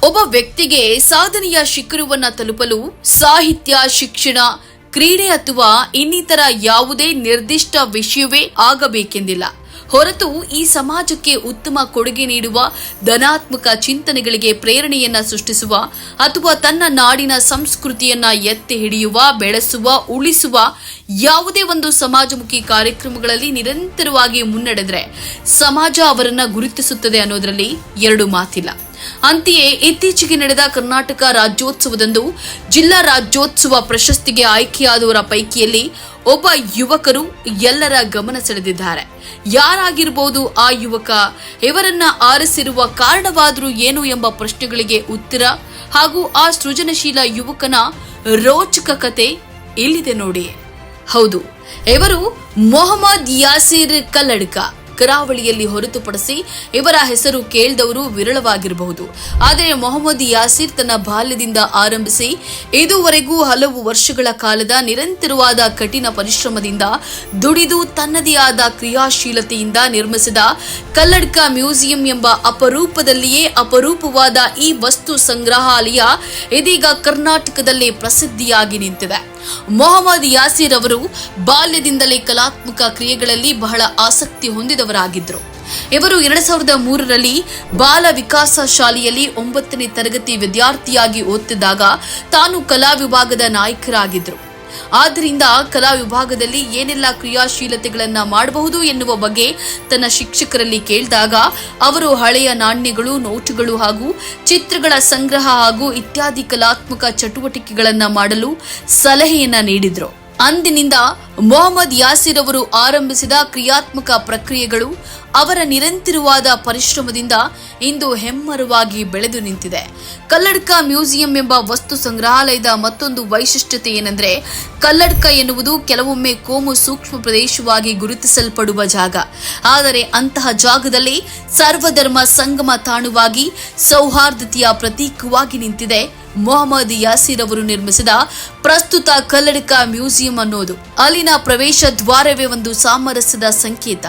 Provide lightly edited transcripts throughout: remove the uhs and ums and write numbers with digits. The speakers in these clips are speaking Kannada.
ಒಬ್ಬ ವ್ಯಕ್ತಿಗೆ ಸಾಧನೆಯ ಶಿಖರವನ್ನ ತಲುಪಲು ಸಾಹಿತ್ಯ, ಶಿಕ್ಷಣ, ಕ್ರೀಡೆ ಅಥವಾ ಇನ್ನಿತರ ಯಾವುದೇ ನಿರ್ದಿಷ್ಟ ವಿಷಯವೇ ಆಗಬೇಕೆಂದಿಲ್ಲ. ಹೊರತು ಈ ಸಮಾಜಕ್ಕೆ ಉತ್ತಮ ಕೊಡುಗೆ ನೀಡುವ, ಧನಾತ್ಮಕ ಚಿಂತನೆಗಳಿಗೆ ಪ್ರೇರಣೆಯನ್ನ ಸೃಷ್ಟಿಸುವ ಅಥವಾ ತನ್ನ ನಾಡಿನ ಸಂಸ್ಕೃತಿಯನ್ನ ಎತ್ತಿ ಹಿಡಿಯುವ, ಬೆಳೆಸುವ, ಉಳಿಸುವ ಯಾವುದೇ ಒಂದು ಸಮಾಜಮುಖಿ ಕಾರ್ಯಕ್ರಮಗಳಲ್ಲಿ ನಿರಂತರವಾಗಿ ಮುನ್ನಡೆದರೆ ಸಮಾಜ ಅವರನ್ನ ಗುರುತಿಸುತ್ತದೆ ಅನ್ನೋದರಲ್ಲಿ ಎರಡು ಮಾತಿಲ್ಲ. ಅಂತೆಯೇ ಇತ್ತೀಚೆಗೆ ನಡೆದ ಕರ್ನಾಟಕ ರಾಜ್ಯೋತ್ಸವದಂದು ಜಿಲ್ಲಾ ರಾಜ್ಯೋತ್ಸವ ಪ್ರಶಸ್ತಿಗೆ ಆಯ್ಕೆಯಾದವರ ಪೈಕಿಯಲ್ಲಿ ಒಬ್ಬ ಯುವಕರು ಎಲ್ಲರ ಗಮನ ಸೆಳೆದಿದ್ದಾರೆ. ಯಾರಾಗಿರಬಹುದು ಆ ಯುವಕ? ಇವರನ್ನ ಆರಿಸಿರುವ ಕಾರಣವಾದರೂ ಏನು ಎಂಬ ಪ್ರಶ್ನೆಗಳಿಗೆ ಉತ್ತರ ಹಾಗೂ ಆ ಸೃಜನಶೀಲ ಯುವಕನ ರೋಚಕ ಕತೆ ಇಲ್ಲಿದೆ ನೋಡಿ. ಹೌದು, ಇವರು ಮೊಹಮ್ಮದ್ ಯಾಸೀರ್ ಕಲ್ಲಡ್ಕ. ಕರಾವಳಿಯಲ್ಲಿ ಹೊರತುಪಡಿಸಿ ಇವರ ಹೆಸರು ಕೇಳಿದವರು ವಿರಳವಾಗಿರಬಹುದು. ಆದರೆ ಮೊಹಮ್ಮದ್ ಯಾಸೀರ್ ತನ್ನ ಬಾಲ್ಯದಿಂದ ಆರಂಭಿಸಿ ಇದುವರೆಗೂ ಹಲವು ವರ್ಷಗಳ ಕಾಲದ ನಿರಂತರವಾದ ಕಠಿಣ ಪರಿಶ್ರಮದಿಂದ ದುಡಿದು ತನ್ನದೇ ಆದ ಕ್ರಿಯಾಶೀಲತೆಯಿಂದ ನಿರ್ಮಿಸಿದ ಕಲ್ಲಡ್ಕ ಮ್ಯೂಸಿಯಂ ಎಂಬ ಅಪರೂಪದಲ್ಲಿಯೇ ಅಪರೂಪವಾದ ಈ ವಸ್ತು ಸಂಗ್ರಹಾಲಯ ಇದೀಗ ಕರ್ನಾಟಕದಲ್ಲಿ ಪ್ರಸಿದ್ಧಿಯಾಗಿ ನಿಂತಿದೆ. ಮೊಹಮ್ಮದ್ ಯಾಸೀರ್ ಅವರು ಬಾಲ್ಯದಿಂದಲೇ ಕಲಾತ್ಮಕ ಕ್ರಿಯೆಗಳಲ್ಲಿ ಬಹಳ ಆಸಕ್ತಿ ಹೊಂದಿದವರಾಗಿದ್ದರು. ಇವರು 2003ರಲ್ಲಿ ಬಾಲ ವಿಕಾಸ ಶಾಲೆಯಲ್ಲಿ 9ನೇ ತರಗತಿ ವಿದ್ಯಾರ್ಥಿಯಾಗಿ ಓದುತ್ತಿದ್ದಾಗ ತಾನು ಕಲಾ ವಿಭಾಗದ ನಾಯಕರಾಗಿದ್ದರು. ಆದ್ದರಿಂದ ಕಲಾ ವಿಭಾಗದಲ್ಲಿ ಏನೆಲ್ಲ ಕ್ರಿಯಾಶೀಲತೆಗಳನ್ನ ಮಾಡಬಹುದು ಎನ್ನುವ ಬಗ್ಗೆ ತನ್ನ ಶಿಕ್ಷಕರಲ್ಲಿ ಕೇಳಿದಾಗ ಅವರು ಹಳೆಯ ನಾಣ್ಯಗಳು, ನೋಟುಗಳು ಹಾಗೂ ಚಿತ್ರಗಳ ಸಂಗ್ರಹ ಹಾಗೂ ಇತ್ಯಾದಿ ಕಲಾತ್ಮಕ ಚಟುವಟಿಕೆಗಳನ್ನ ಮಾಡಲು ಸಲಹೆಯನ್ನ ನೀಡಿದ್ರು. ಅಂದಿನಿಂದ ಮೊಹಮ್ಮದ್ ಯಾಸೀರ್ ಅವರು ಆರಂಭಿಸಿದ ಕ್ರಿಯಾತ್ಮಕ ಪ್ರಕ್ರಿಯೆಗಳು ಅವರ ನಿರಂತರವಾದ ಪರಿಶ್ರಮದಿಂದ ಇಂದು ಹೆಮ್ಮರವಾಗಿ ಬೆಳೆದು ನಿಂತಿದೆ. ಕಲ್ಲಡ್ಕ ಮ್ಯೂಸಿಯಂ ಎಂಬ ವಸ್ತು ಸಂಗ್ರಹಾಲಯದ ಮತ್ತೊಂದು ವೈಶಿಷ್ಟ್ಯತೆ ಏನೆಂದರೆ, ಕಲ್ಲಡ್ಕ ಎನ್ನುವುದು ಕೆಲವೊಮ್ಮೆ ಕೋಮು ಸೂಕ್ಷ್ಮ ಪ್ರದೇಶವಾಗಿ ಗುರುತಿಸಲ್ಪಡುವ ಜಾಗ. ಆದರೆ ಅಂತಹ ಜಾಗದಲ್ಲಿ ಸರ್ವಧರ್ಮ ಸಂಗಮ ತಾಣವಾಗಿ ಸೌಹಾರ್ದತೆಯ ಪ್ರತೀಕವಾಗಿ ನಿಂತಿದೆ ಮೊಹಮ್ಮದ್ ಯಾಸೀರ್ ಅವರು ನಿರ್ಮಿಸಿದ ಪ್ರಸ್ತುತ ಕಲ್ಲಡ್ಕ ಮ್ಯೂಸಿಯಂ ಅನ್ನೋದು. ಅಲ್ಲಿನ ಪ್ರವೇಶ ದ್ವಾರವೇ ಒಂದು ಸಾಮರಸ್ಯದ ಸಂಕೇತ.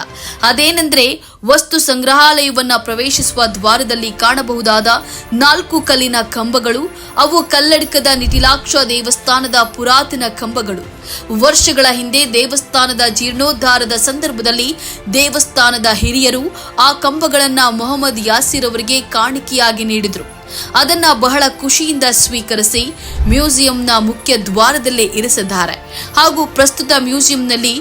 ಅದೇನೆಂದ್ರೆ, ವಸ್ತು ಸಂಗ್ರಹಾಲಯವನ್ನ ಪ್ರವೇಶಿಸುವ ದ್ವಾರದಲ್ಲಿ ಕಾಣಬಹುದಾದ 4 ಕಲ್ಲಿನ ಕಂಬಗಳು. ಅವು ಕಲ್ಲಡ್ಕದ ನಿಟಿಲಾಕ್ಷ ದೇವಸ್ಥಾನದ ಪುರಾತನ ಕಂಬಗಳು. ವರ್ಷಗಳ ಹಿಂದೆ ದೇವಸ್ಥಾನದ ಜೀರ್ಣೋದ್ಧಾರದ ಸಂದರ್ಭದಲ್ಲಿ ದೇವಸ್ಥಾನದ ಹಿರಿಯರು ಆ ಕಂಬಗಳನ್ನ ಮೊಹಮ್ಮದ್ ಯಾಸೀರ್ ಅವರಿಗೆ ಕಾಣಿಕೆಯಾಗಿ ನೀಡಿದ್ರು. ಅದನ್ನ ಬಹಳ ಖುಷಿಯಿಂದ ಸ್ವೀಕರಿಸಿ ಮ್ಯೂಸಿಯಂನ ಮುಖ್ಯ ದ್ವಾರದಲ್ಲೇ ಇರಿಸಿದ್ದಾರೆ. ಹಾಗೂ ಪ್ರಸ್ತುತ ಮ್ಯೂಸಿಯಂನಲ್ಲಿ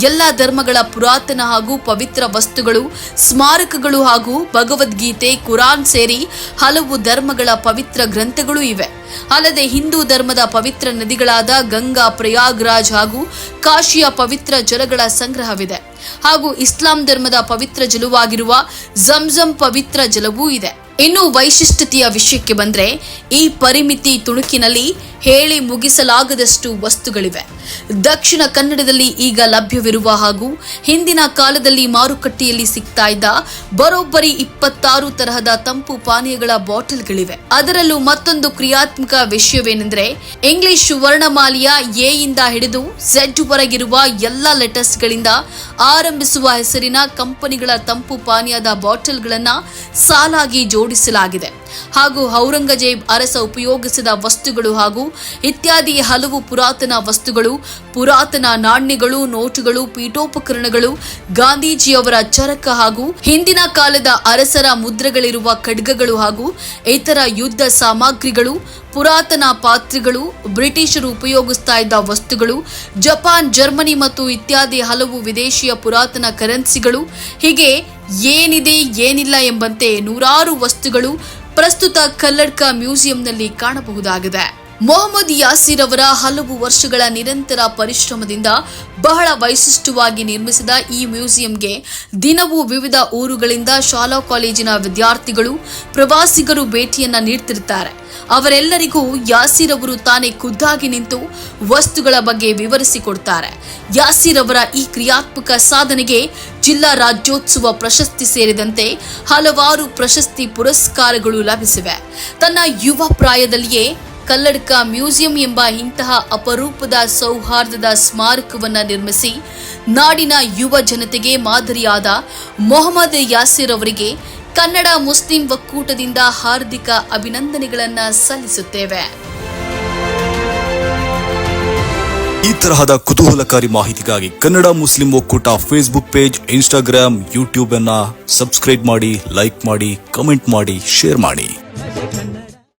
ಎಲ್ಲ ಧರ್ಮಗಳ ಪುರಾತನ ಹಾಗೂ ಪವಿತ್ರ ವಸ್ತುಗಳು, ಸ್ಮಾರಕಗಳು ಹಾಗೂ ಭಗವದ್ಗೀತೆ, ಕುರಾನ್ ಸೇರಿ ಹಲವು ಧರ್ಮಗಳ ಪವಿತ್ರ ಗ್ರಂಥಗಳು ಇವೆ. ಅಲ್ಲದೆ ಹಿಂದೂ ಧರ್ಮದ ಪವಿತ್ರ ನದಿಗಳಾದ ಗಂಗಾ, ಪ್ರಯಾಗ್ರಾಜ್ ಹಾಗೂ ಕಾಶಿಯ ಪವಿತ್ರ ಜಲಗಳ ಸಂಗ್ರಹವಿದೆ. ಹಾಗೂ ಇಸ್ಲಾಂ ಧರ್ಮದ ಪವಿತ್ರ ಜಲವಾಗಿರುವ ಝಂಝಂ ಪವಿತ್ರ ಜಲವೂ ಇದೆ. ಇನ್ನು ವೈಶಿಷ್ಟ್ಯತೆಯ ವಿಷಯಕ್ಕೆ ಬಂದ್ರೆ, ಈ ಪರಿಮಿತಿ ತುಣುಕಿನಲ್ಲಿ ಹೇಳಿ ಮುಗಿಸಲಾಗದಷ್ಟು ವಸ್ತುಗಳಿವೆ. ದಕ್ಷಿಣ ಕನ್ನಡದಲ್ಲಿ ಈಗ ಲಭ್ಯವಿರುವ ಹಾಗೂ ಹಿಂದಿನ ಕಾಲದಲ್ಲಿ ಮಾರುಕಟ್ಟೆಯಲ್ಲಿ ಸಿಗ್ತಾ ಇದ್ದ ಬರೋಬ್ಬರಿ 26 ತರಹದ ತಂಪು ಪಾನೀಯಗಳ ಬಾಟಲ್ಗಳಿವೆ. ಅದರಲ್ಲೂ ಮತ್ತೊಂದು ಕ್ರಿಯಾತ್ಮಕ ವಿಷಯವೇನೆಂದ್ರೆ, ಇಂಗ್ಲಿಷ್ ವರ್ಣಮಾಲೆಯ ಎ ಇಂದ ಹಿಡಿದು ಝೆಡ್ ವರೆಗಿರುವ ಎಲ್ಲ ಲೆಟರ್ಸ್ಗಳಿಂದ ಆರಂಭಿಸುವ ಹೆಸರಿನ ಕಂಪನಿಗಳ ತಂಪು ಪಾನೀಯದ ಬಾಟಲ್ಗಳನ್ನ ಸಾಲಾಗಿ ಜೋಡಿಸಲಾಗಿದೆ. ಹಾಗೂ ಔರಂಗಜೇಬ್ ಅರಸ ಉಪಯೋಗಿಸಿದ ವಸ್ತುಗಳು ಹಾಗೂ ಇತ್ಯಾದಿ ಹಲವು ಪುರಾತನ ವಸ್ತುಗಳು, ಪುರಾತನ ನಾಣ್ಯಗಳು, ನೋಟುಗಳು, ಪೀಠೋಪಕರಣಗಳು, ಗಾಂಧೀಜಿಯವರ ಚರಕ ಹಾಗೂ ಹಿಂದಿನ ಕಾಲದ ಅರಸರ ಮುದ್ರೆಗಳಿರುವ ಖಡ್ಗಗಳು ಹಾಗೂ ಇತರ ಯುದ್ಧ ಸಾಮಗ್ರಿಗಳು, ಪುರಾತನ ಪಾತ್ರೆಗಳು, ಬ್ರಿಟಿಷರು ಉಪಯೋಗಿಸ್ತಾ ಇದ್ದ ವಸ್ತುಗಳು, ಜಪಾನ್, ಜರ್ಮನಿ ಮತ್ತು ಇತ್ಯಾದಿ ಹಲವು ವಿದೇಶಿಯ ಪುರಾತನ ಕರೆನ್ಸಿಗಳು, ಹೀಗೆ ಏನಿದೆ ಏನಿಲ್ಲ ಎಂಬಂತೆ ನೂರಾರು ವಸ್ತುಗಳು ಪ್ರಸ್ತುತ ಕಲ್ಲಡ್ಕ ಮ್ಯೂಸಿಯಂನಲ್ಲಿ ಕಾಣಬಹುದಾಗಿದೆ. ಮೊಹಮ್ಮದ್ ಯಾಸೀರ್ ಅವರ ಹಲವು ವರ್ಷಗಳ ನಿರಂತರ ಪರಿಶ್ರಮದಿಂದ ಬಹಳ ವೈಶಿಷ್ಟ್ಯವಾಗಿ ನಿರ್ಮಿಸಿದ ಈ ಮ್ಯೂಸಿಯಂಗೆ ದಿನವೂ ವಿವಿಧ ಊರುಗಳಿಂದ ಶಾಲಾ ಕಾಲೇಜಿನ ವಿದ್ಯಾರ್ಥಿಗಳು, ಪ್ರವಾಸಿಗರು ಭೇಟಿಯನ್ನ ನೀಡ್ತಿರ್ತಾರೆ. ಅವರೆಲ್ಲರಿಗೂ ಯಾಸೀರ್ ಅವರು ತಾನೇ ಖುದ್ದಾಗಿ ನಿಂತು ವಸ್ತುಗಳ ಬಗ್ಗೆ ವಿವರಿಸಿಕೊಡ್ತಾರೆ. ಯಾಸೀರ್ ಅವರ ಈ ಕ್ರಿಯಾತ್ಮಕ ಸಾಧನೆಗೆ ಜಿಲ್ಲಾ ರಾಜ್ಯೋತ್ಸವ ಪ್ರಶಸ್ತಿ ಸೇರಿದಂತೆ ಹಲವಾರು ಪ್ರಶಸ್ತಿ ಪುರಸ್ಕಾರಗಳು ಲಭಿಸಿವೆ. ತನ್ನ ಯುವ ಪ್ರಾಯದಲ್ಲಿಯೇ ಕಲ್ಲಡ್ಕ ಮ್ಯೂಸಿಯಂ ಎಂಬ ಇಂತಹ ಅಪರೂಪದ ಸೌಹಾರ್ದದ ಸ್ಮಾರಕವನ್ನ ನಿರ್ಮಿಸಿ ನಾಡಿನ ಯುವ ಜನತೆಗೆ ಮಾದರಿಯಾದ ಮೊಹಮ್ಮದ್ ಯಾಸೀರ್ ಅವರಿಗೆ ಕನ್ನಡ ಮುಸ್ಲಿಂ ಒಕ್ಕೂಟದಿಂದ ಹಾರ್ದಿಕ ಅಭಿನಂದನೆಗಳನ್ನ ಸಲ್ಲಿಸುತ್ತೇವೆ. ಈ ತರಹದ ಕುತೂಹಲಕಾರಿ ಮಾಹಿತಿಗಾಗಿ ಕನ್ನಡ ಮುಸ್ಲಿಂ ಒಕ್ಕೂಟ ಫೇಸ್ಬುಕ್ ಪೇಜ್, ಇನ್ಸ್ಟಾಗ್ರಾಮ್, ಯೂಟ್ಯೂಬ್ ಅನ್ನ ಸಬ್ಸ್ಕ್ರೈಬ್ ಮಾಡಿ, ಲೈಕ್ ಮಾಡಿ, ಕಮೆಂಟ್ ಮಾಡಿ, ಶೇರ್ ಮಾಡಿ.